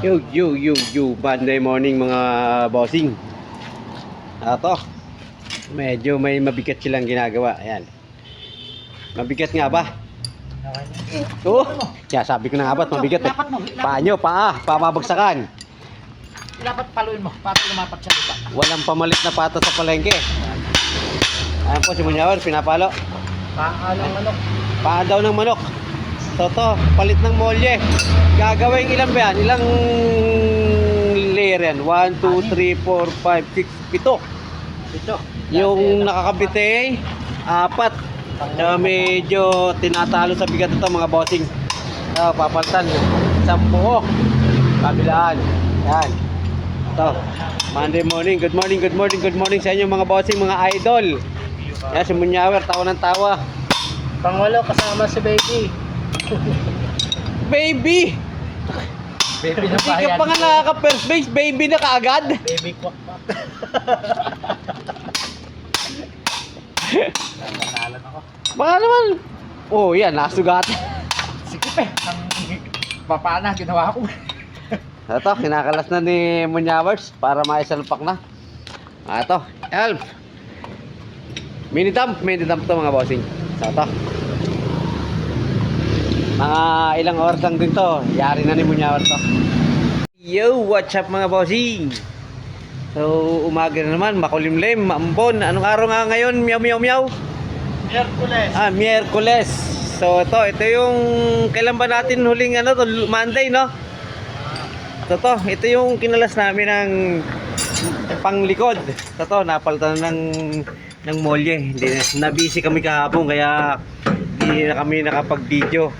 Yo, Monday morning mga bossing. Ito, medyo may mabigat silang ginagawa. Ayan. Mabigat nga ba? Oo. Kaya sabi ko na nga ba't mabigat eh. Paanyo, pamabagsakan. Dapat paluin mo, para lumapat siya lupa. Walang pamalit na pata sa palengke. Ayan po si Munyawar, pinapalo. Paa ng manok. Paa daw ng manok. So to, palit ng molye. Gagawin ilan ba yan? Ilang layer yan? 1, 2, 3, 4, 5, 6, 7. Ito. Yung nakakabit eh, 4. Kaya medyo tinatalo sa bigat ito mga bossing. Papalitan. Isang buo. Kabilaan. Yan. Ito. Monday morning. Good morning sa inyo mga bossing, mga idol. Yan si Munyawar, tawa ng tawa. Pangwalo kasama si baby. Baby! Baby na Hindi ka pa nga nakaka-first base, baby na kaagad. Baby kwak kwak. Nanalan ako. Baka naman. Oh, yan, nasugat. Sige pe. Ang papana ginawa ko. Ito, kinakalas na ni Munyawars para maisalpak na. Ito, help. Mini dump to mga bossing. So, ito. Mga ilang oras lang din to. Yari na ni Munyawars to. Yo, what's up mga bossing? So, umaga na naman, makulimlim, maambon. Anong araw nga ngayon? Meow. Miyerkules. Miyerkules. So, ito yung kailan ba natin huling Monday, no? Ito yung kinalas namin ng panglikod. Napalitan ng molye. Hindi na busy kami kahapon kaya hindi na kami nakapag-video.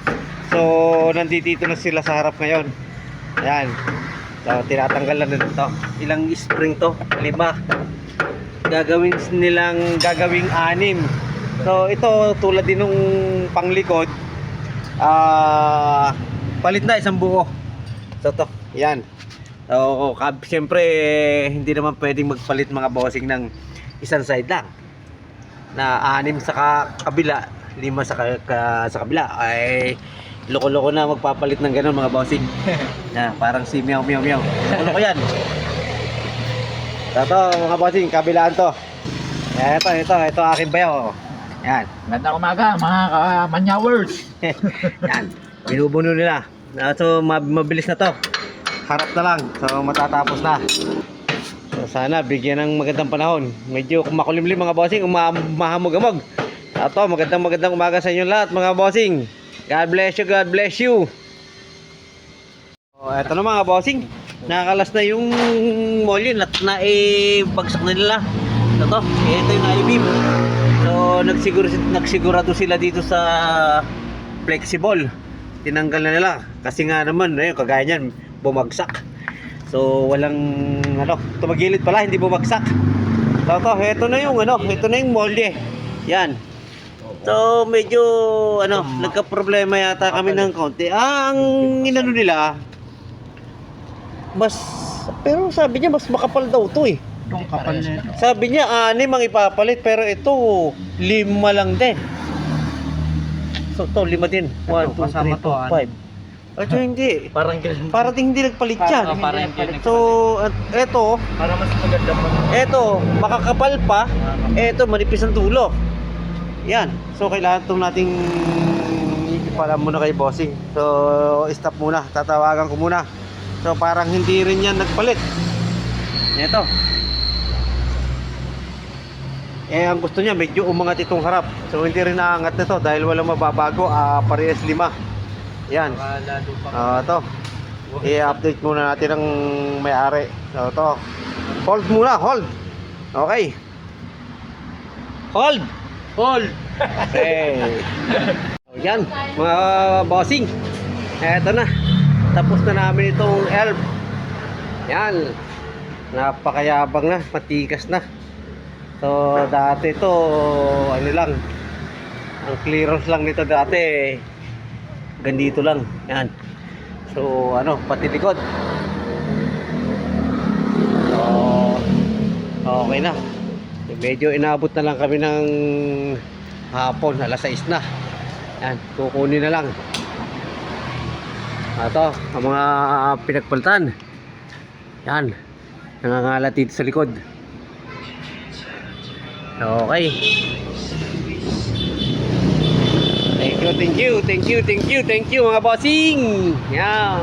So, nandito na sila sa harap ngayon. Ayan. So, tinatanggal na ito. Ilang spring to? 5. Gagawing 6. So, ito tulad din nung panglikod. Palit na isang buo. So, yan. So, siyempre, hindi naman pwedeng magpalit mga bossing ng isang side lang. Na 6 sa kabila, 5 sa kabila. Ay, loko-loko na magpapalit ng ganun mga bossing. Parang si meow. Loko yan. Ito mga bossing, kabilaan to. Ito akin bayaw. Yan. Magandang umaga mga Manyawers. Yan. Binubuno nila. So mabilis na to. Harap na lang. So matatapos na. So sana bigyan ng magandang panahon. Medyo makulimlim mga bossing, mahamog-amog. Ito, magandang umaga sa inyo lahat mga bossing. God bless you. Oh, eto na mga bossing. Nakakalas na yung molye na bagsak na nila. Ito yung I-beam. So nagsigurado sila dito sa flexible. Tinanggal na nila kasi nga naman kagaya niyan bumagsak. So walang tumagilid pala, hindi bumagsak. So ito na yung molye. Yan. So medyo nagka-problema yata kami ng konti. Ang inano nila pero sabi niya mas makapal daw to eh. Itong kapal nito. Sabi niya 6 ang ipapalit pero ito 5 lang din. So 5 din. 1, 2, 3, 4, 5. Ito hindi. Parang hindi nagpalit yan. So ito Para mas maganda pa. ito makakapal pa. Ito manipis ang dulo. Yan. So kailangan itong nating ipalam muna kay bossing. So stop muna. Tatawagan ko muna. So parang hindi rin yan nagpalit. Ito. Ang gusto niya medyo umangat itong harap. So hindi rin naangat nito dahil walang mababago. Parehas 5. Yan. Ito. I-update muna natin ang may-ari. So ito. Hold muna. Hold. Okay. Hold. Okay. Yan mga bossing. Eto na. Tapos na namin itong elf. Yan. Napakayabang na, matigas na. So dati ito lang. Ang clearance lang nito dati ganito lang. Yan. So pati likod. So okay na. Medyo inabot na lang kami ng hapon, alas 6 na. Yan, kukunin na lang. Ito, ang mga pinagpalitan. Yan. Nangangalat dito sa likod. Okay. Thank you mga bossing. Yan.